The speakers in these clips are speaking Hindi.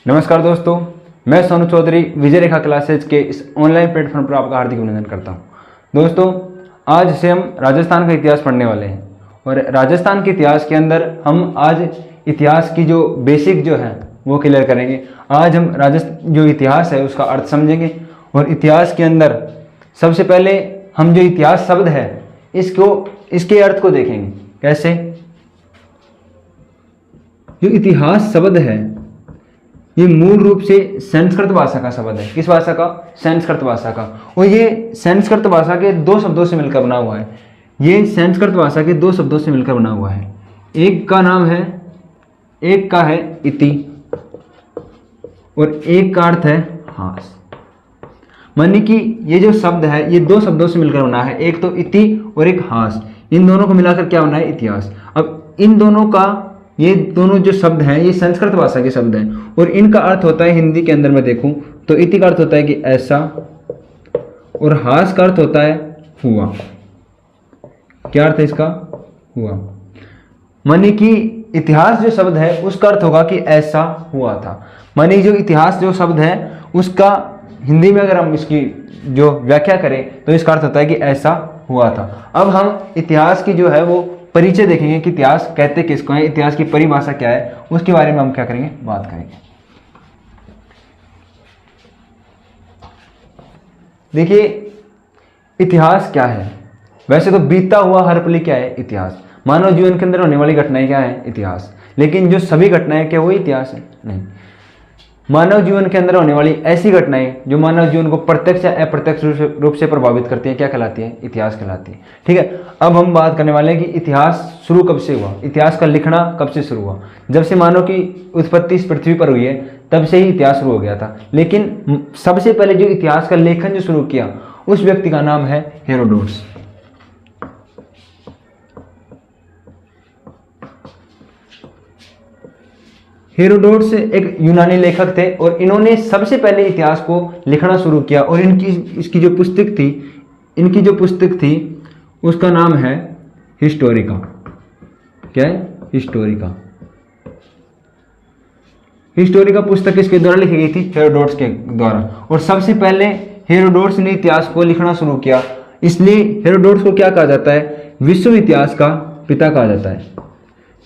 नमस्कार दोस्तों, मैं सोनू चौधरी विजय रेखा क्लासेज के इस ऑनलाइन प्लेटफॉर्म पर आपका हार्दिक अभिनंदन करता हूं। दोस्तों, आज से हम राजस्थान का इतिहास पढ़ने वाले हैं और राजस्थान के इतिहास के अंदर हम आज इतिहास की जो बेसिक जो है वो क्लियर करेंगे। आज हम राजस्थान जो इतिहास है उसका अर्थ समझेंगे और इतिहास के अंदर सबसे पहले हम जो इतिहास शब्द है इसके अर्थ को देखेंगे। कैसे? जो इतिहास शब्द है ये मूल रूप से संस्कृत भाषा का शब्द है। किस भाषा का? संस्कृत भाषा का। और ये संस्कृत भाषा के दो शब्दों से मिलकर बना हुआ है। ये संस्कृत भाषा के दो शब्दों से मिलकर बना हुआ है। एक का है इति और एक का अर्थ है हास। मानिए कि ये जो शब्द है ये दो शब्दों से मिलकर बना है, एक तो इति और एक हास। इन दोनों को मिलाकर क्या बना है? इतिहास। अब इन दोनों का ये दोनों जो शब्द हैं ये संस्कृत भाषा के शब्द हैं और इनका अर्थ होता है, हिंदी के अंदर मैं देखूं तो इति का अर्थ होता है कि ऐसा और हास का अर्थ होता है हुआ। क्या अर्थ है इसका? हुआ। मानिए कि इतिहास जो शब्द है उसका अर्थ होगा कि ऐसा हुआ था। मानिए जो इतिहास जो शब्द है उसका हिंदी में अगर हम इसकी जो व्याख्या करें तो इसका अर्थ होता है कि ऐसा हुआ था। अब हम इतिहास की जो है वो परिचय देखेंगे कि इतिहास कहते किसको है, इतिहास की परिभाषा क्या है, उसके बारे में हम क्या करेंगे? बात करेंगे। देखिए, इतिहास क्या है? वैसे तो बीता हुआ हर पल क्या है? इतिहास। मानव जीवन के अंदर होने वाली घटनाएं क्या है? इतिहास। लेकिन जो सभी घटनाएं क्या वो इतिहास है? नहीं। मानव जीवन के अंदर होने वाली ऐसी घटनाएं जो मानव जीवन को प्रत्यक्ष या अप्रत्यक्ष रूप से प्रभावित करती हैं क्या कहलाती है? इतिहास कहलाती है। ठीक है, अब हम बात करने वाले हैं कि इतिहास शुरू कब से हुआ, इतिहास का लिखना कब से शुरू हुआ। जब से मानव की उत्पत्ति इस पृथ्वी पर हुई है तब से ही इतिहास शुरू हो गया था। लेकिन सबसे पहले जो इतिहास का लेखन जो शुरू किया उस व्यक्ति का नाम है हेरोडोटस। हेरोडोटस एक यूनानी लेखक थे और इन्होंने सबसे पहले इतिहास को लिखना शुरू किया और इनकी जो पुस्तक थी उसका नाम है हिस्टोरिका। क्या है? हिस्टोरिका पुस्तक किसके द्वारा लिखी गई थी? हेरोडोटस के द्वारा। और सबसे पहले हेरोडोटस ने इतिहास को लिखना शुरू किया, इसलिए हेरोडोटस को क्या कहा जाता है? विश्व इतिहास का पिता कहा जाता है।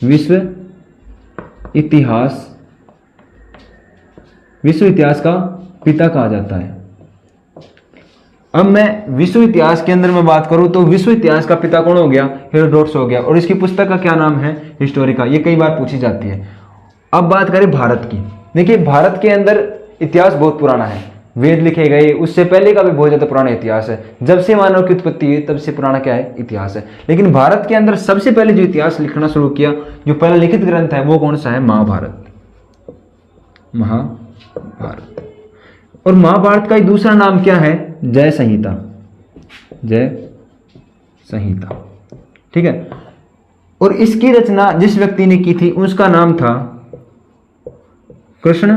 विश्व इतिहास का पिता कहा जाता है। अब मैं विश्व इतिहास के अंदर में बात करूं तो विश्व इतिहास का पिता कौन हो गया? हेरोडोटस हो गया। और इसकी पुस्तक का क्या नाम है? हिस्टोरिका। ये कई बार पूछी जाती है। अब बात करें भारत की। देखिए, भारत के अंदर इतिहास बहुत पुराना है। वेद लिखे गए उससे पहले का भी बहुत ज्यादा पुराना इतिहास है। जब से मानव की उत्पत्ति हुई तब से पुराना क्या है? इतिहास है। लेकिन भारत के अंदर सबसे पहले जो इतिहास लिखना शुरू किया, जो पहला लिखित ग्रंथ है वो कौन सा है? महाभारत। और महाभारत का दूसरा नाम क्या है? जय संहिता। ठीक है। और इसकी रचना जिस व्यक्ति ने की थी उसका नाम था कृष्ण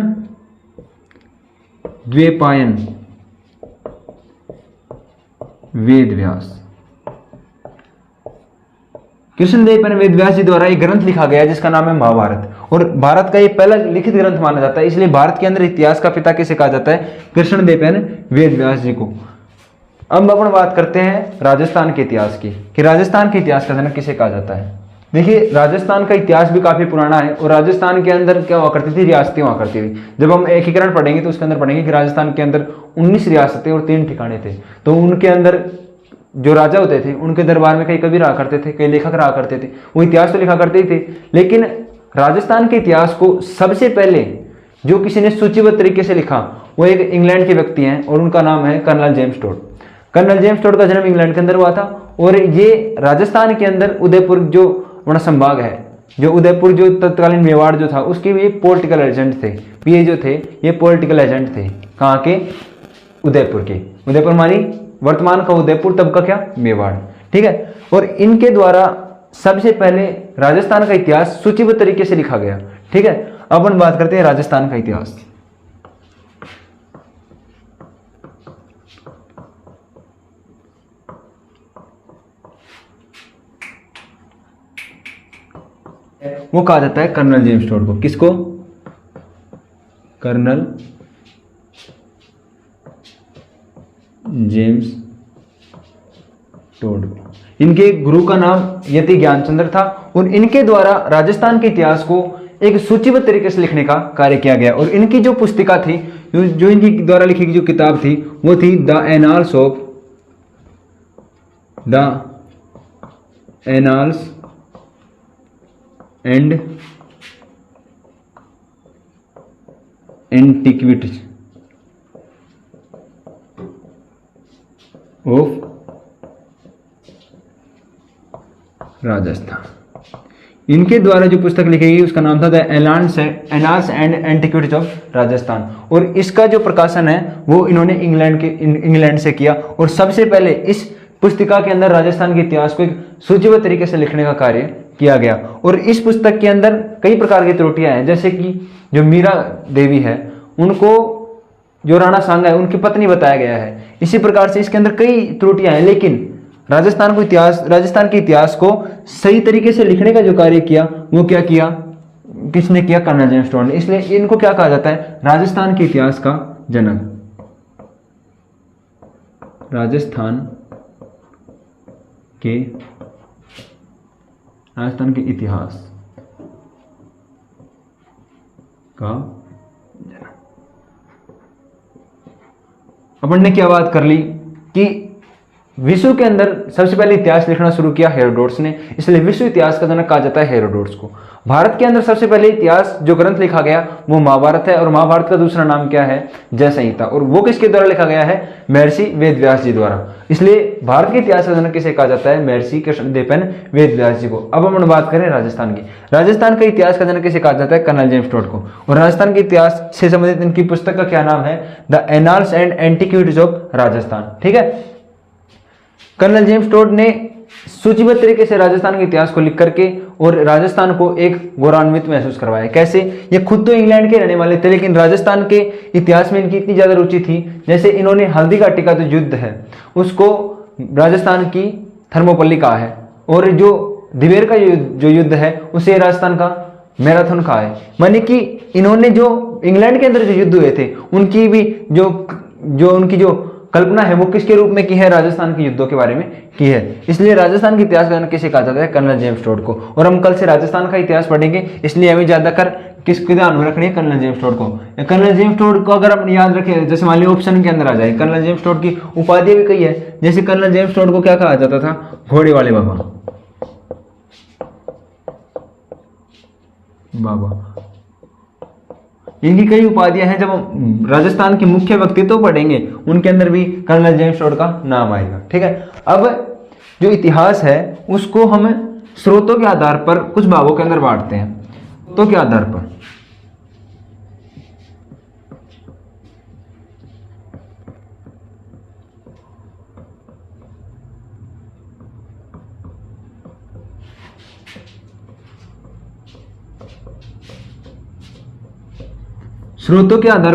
द्वैपायन वेदव्यास। कृष्णदेव वेदव्यास जी द्वारा एक ग्रंथ लिखा गया जिसका नाम है महाभारत। और भारत का ये पहला लिखित ग्रंथ माना जाता है, इसलिए भारत के अंदर इतिहास का पिता किसे कहा जाता है? कृष्णदेव वेदव्यास जी को। अब अपन बात करते हैं राजस्थान के इतिहास की, कि राजस्थान के इतिहास का जनक किसे कहा जाता है। देखिए, राजस्थान का इतिहास भी काफी पुराना है और राजस्थान के अंदर क्या हुआ करती थी? रियासतें हुआ करती थी। जब हम एकीकरण पढ़ेंगे तो उसके अंदर पढ़ेंगे कि राजस्थान के अंदर 19 रियासतें और 3 ठिकाने थे। तो उनके अंदर जो राजा होते थे उनके दरबार में कई कवि रहा करते थे, कई लेखक रहा करते थे, वो इतिहास तो लिखा करते ही थे। लेकिन राजस्थान के इतिहास को सबसे पहले जो किसी ने सूचीबद्ध तरीके से लिखा वो एक इंग्लैंड के व्यक्ति हैं और उनका नाम है colonel James Tod. Colonel James Tod का जन्म इंग्लैंड के अंदर हुआ था और ये राजस्थान के अंदर उदयपुर जो अपना संभाग है, जो उदयपुर जो तत्कालीन मेवाड़ जो था उसके भी पॉलिटिकल एजेंट थे। ये जो थे ये पॉलिटिकल एजेंट थे। कहाँ के? उदयपुर के। उदयपुर मानी वर्तमान का उदयपुर, तब का क्या? मेवाड़। ठीक है। और इनके द्वारा सबसे पहले राजस्थान का इतिहास सूचीबद्ध तरीके से लिखा गया। ठीक है। अब हम बात करते हैं राजस्थान का इतिहास। वो कहा जाता है कर्नल जेम्स टोड को। किसको? Colonel James Tod. इनके गुरु का नाम यति ज्ञानचंद्र था और इनके द्वारा राजस्थान के इतिहास को एक सूचीबद्ध तरीके से लिखने का कार्य किया गया। और इनकी जो पुस्तिका थी, जो इनकी द्वारा लिखी गई जो किताब थी, वो थी the annals and antiquities of Rajasthan. इनके द्वारा जो पुस्तक लिखी गई उसका नाम था the annals and antiquities of Rajasthan. और इसका जो प्रकाशन है वो इन्होंने इंग्लैंड से किया। और सबसे पहले इस पुस्तिका के अंदर राजस्थान के इतिहास को एक सूचीबद्ध तरीके से लिखने का कार्य किया गया। और इस पुस्तक के अंदर कई प्रकार की त्रुटियां हैं, जैसे कि जो मीरा देवी है उनको जो राणा सांगा है उनकी पत्नी बताया गया है। इसी प्रकार से इसके अंदर कई त्रुटियां हैं, लेकिन राजस्थान के इतिहास को सही तरीके से लिखने का जो कार्य किया वो क्या किया, किसने किया? कर्नल जेम्स टोड ने। इसलिए इनको क्या कहा जाता है? राजस्थान के इतिहास का जनक। राजस्थान के इतिहास का जनक। अपन ने क्या बात कर ली कि विश्व के अंदर सबसे पहले इतिहास लिखना शुरू किया हेरोडोटस ने, इसलिए विश्व इतिहास का जनक कहा जाता है हेरोडोटस को। भारत के अंदर सबसे पहले इतिहास जो ग्रंथ लिखा गया वो महाभारत है, और महाभारत का दूसरा नाम क्या है? जय संहिता। और वो किसके द्वारा लिखा गया है? महर्षि वेदव्यास जी द्वारा। इसलिए भारत के इतिहास का जनक किसे कहा जाता है? महर्षि कृष्णदेव वेदव्यास जी को। अब हम बात करें राजस्थान की। राजस्थान का इतिहास का जनक किसे कहा जाता है? कर्नल जेम्स टोड को। और राजस्थान के इतिहास से संबंधित इनकी पुस्तक का क्या नाम है? The annals and antiquities of Rajasthan. ठीक है। कर्नल जेम्स टोड ने सूचीबद्ध तरीके से राजस्थान के इतिहास को लिख करके और राजस्थान को एक गौरवान्वित महसूस करवाया। कैसे? ये खुद तो इंग्लैंड के रहने वाले थे, लेकिन राजस्थान के इतिहास में इनकी इतनी ज्यादा रुचि थी, जैसे इन्होंने हल्दी घाटी का जो युद्ध है उसको राजस्थान की थर्मोपल्ली कहा है, और जो दिवेर का जो युद्ध है उसे राजस्थान का मैराथन कहा है। माने कि इन्होंने जो इंग्लैंड के अंदर जो युद्ध हुए थे उनकी भी उनकी जो कल्पना है वो किसके रूप में की है? राजस्थान के युद्धों के बारे में की है। इसलिए राजस्थान के इतिहास का जनक किसे कहा जाता है? कर्नल जेम्स टोड को। और हम कल से राजस्थान का इतिहास पढ़ेंगे, इसलिए हमें ज्यादातर किसके ध्यान में रखनी है? कर्नल जेम्स टोड को। कर्नल जेम्स टोड को अगर हम याद रखें, जैसे मान लीजिए ऑप्शन के अंदर आ जाए, कर्नल जेम्स टोड की उपाधि भी कई है। जैसे कर्नल जेम्स टोड को क्या कहा जाता था? घोड़े वाले बाबा। इनकी कई उपाधियां हैं। जब हम राजस्थान के मुख्य व्यक्तित्व पढ़ेंगे उनके अंदर भी कर्नल जेम्स टोड का नाम आएगा। ठीक है। अब जो इतिहास है उसको हम स्रोतों के आधार पर कुछ भागों के अंदर बांटते हैं। तो के आधार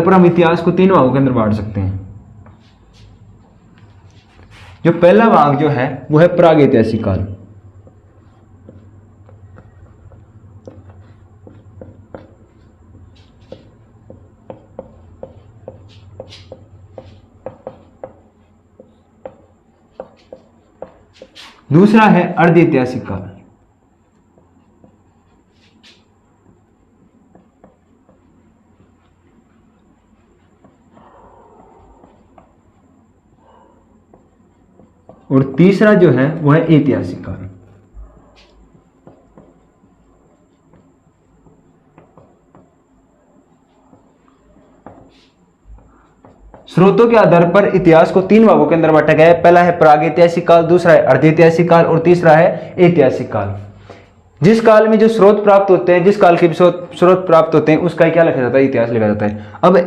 पर हम इतिहास को 3 भागों के अंदर बांट सकते हैं। जो पहला भाग जो है वो है प्रागैतिहासिक काल। दूसरा है अर्धैतिहासिक काल। और तीसरा जो है वो है ऐतिहासिक काल। स्रोतों के आधार पर इतिहास को 3 भागों के अंदर बांटा गया है। पहला है प्रागैतिहासिक काल, दूसरा है अर्धैतिहासिक काल और तीसरा है ऐतिहासिक काल। जिस काल में जो स्रोत प्राप्त होते हैं, जिस काल के स्रोत प्राप्त होते हैं उसका क्या लिखा जाता है? इतिहास लिखा जाता है। अब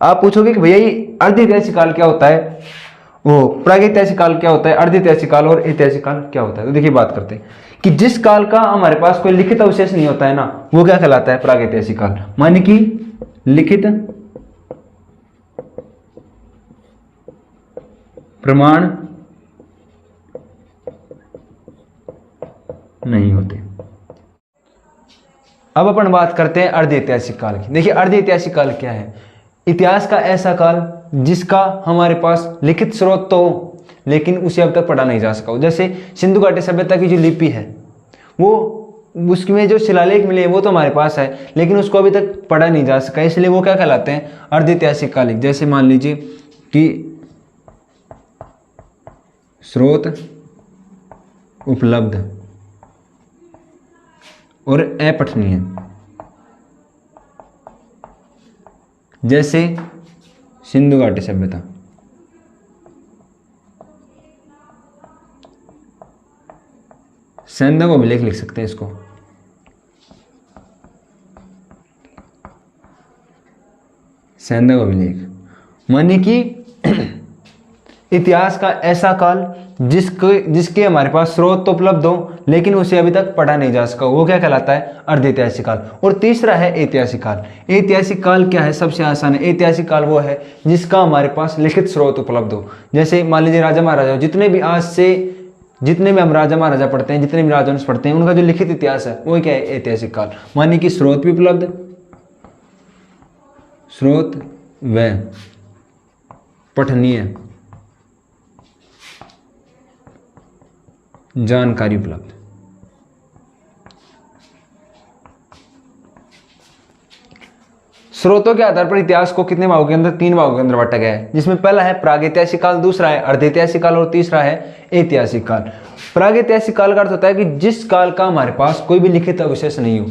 आप पूछोगे कि भैया ये अर्धैतिहासिक काल क्या होता है, वो प्रागैतिहासिक काल क्या होता है, अर्धैतिहासिक काल और ऐतिहासिक काल क्या होता है? तो देखिए बात करते हैं कि जिस काल का हमारे पास कोई लिखित अवशेष नहीं होता है ना, वो क्या कहलाता है? प्रागैतिहासिक काल। माने कि लिखित प्रमाण नहीं होते। अब अपन बात करते हैं अर्धैतिहासिक काल की। देखिए अर्धैतिहासिक काल क्या है? इतिहास का ऐसा काल जिसका हमारे पास लिखित स्रोत तो हो लेकिन उसे अब तक पढ़ा नहीं जा सका हो। जैसे सिंधु घाटी सभ्यता की जो लिपि है वो, उसमें जो शिलालेख मिले वो तो हमारे पास है लेकिन उसको अभी तक पढ़ा नहीं जा सका, इसलिए वो क्या कहलाते हैं, अर्धैतिहासिक कालिक। जैसे मान लीजिए कि स्रोत उपलब्ध और अपठनीय, जैसे सिंधु घाटी सभ्यता, सैंधव अभिलेख लिख सकते हैं इसको। सैंधव अभिलेख माने कि इतिहास का ऐसा काल जिसके हमारे पास स्रोत तो उपलब्ध हो लेकिन उसे अभी तक पढ़ा नहीं जा सका, वो क्या कहलाता है, अर्धैतिहासिक काल। और तीसरा है ऐतिहासिक काल। ऐतिहासिक काल क्या है, सबसे आसान है। ऐतिहासिक काल वो है जिसका हमारे पास लिखित स्रोत उपलब्ध हो। जैसे मान लीजिए राजा महाराजा, जितने भी आज से जितने भी हम राजा महाराजा पढ़ते हैं, जितने भी राजवंश पढ़ते हैं, उनका जो लिखित इतिहास है वो क्या है, ऐतिहासिक काल। माने कि स्रोत भी उपलब्ध, स्रोत व पठनीय जानकारी उपलब्ध। स्रोतों के आधार पर इतिहास को कितने भागों के अंदर, 3 भागों के अंदर बांटा गया है, जिसमें पहला है प्रागैतिहासिक काल, दूसरा है अर्धैतिहासिक काल और तीसरा है ऐतिहासिक काल। प्रागैतिहासिक काल का अर्थ होता है कि जिस काल का हमारे पास कोई भी लिखित अवशेष नहीं हो,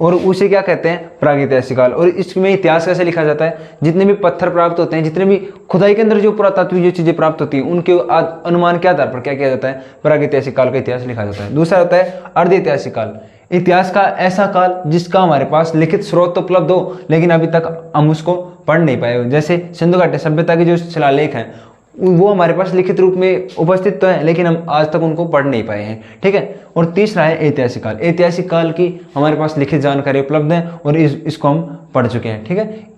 और उसे क्या कहते हैं, प्रागैतिहासिक काल। और इसमें इतिहास कैसे लिखा जाता है, जितने भी पत्थर प्राप्त होते हैं, जितने भी खुदाई के अंदर जो पुरातात्विक जो चीजें प्राप्त होती हैं, उनके अनुमान के आधार पर क्या किया जाता है, प्रागैतिहासिक काल का इतिहास लिखा जाता है। दूसरा होता है अर्धैतिहासिक काल। इतिहास का ऐसा काल जिसका हमारे पास लिखित स्रोत तो उपलब्ध हो लेकिन अभी तक हम उसको पढ़ नहीं पाए हो। जैसे सिंधु घाटी सभ्यता के जो शिलालेख हैं वो हमारे पास लिखित रूप में उपस्थित तो है लेकिन हम आज तक उनको पढ़ नहीं पाए हैं, ठीक है। और तीसरा है ऐतिहासिक काल। ऐतिहासिक काल की हमारे पास लिखित जानकारी उपलब्ध है और इसको हम पढ़ चुके हैं, ठीक है।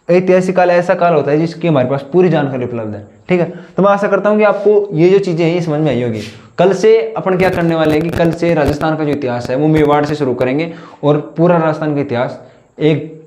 ऐतिहासिक काल ऐसा काल होता है जिसकी हमारे पास पूरी जानकारी उपलब्ध है, ठीक है। तो मैं आशा करता हूँ कि आपको ये जो चीज़ें हैं ये समझ में आई होगी। कल से अपन क्या करने वाले हैं कि कल से राजस्थान का जो इतिहास है वो मेवाड़ से शुरू करेंगे और पूरा राजस्थान का इतिहास एक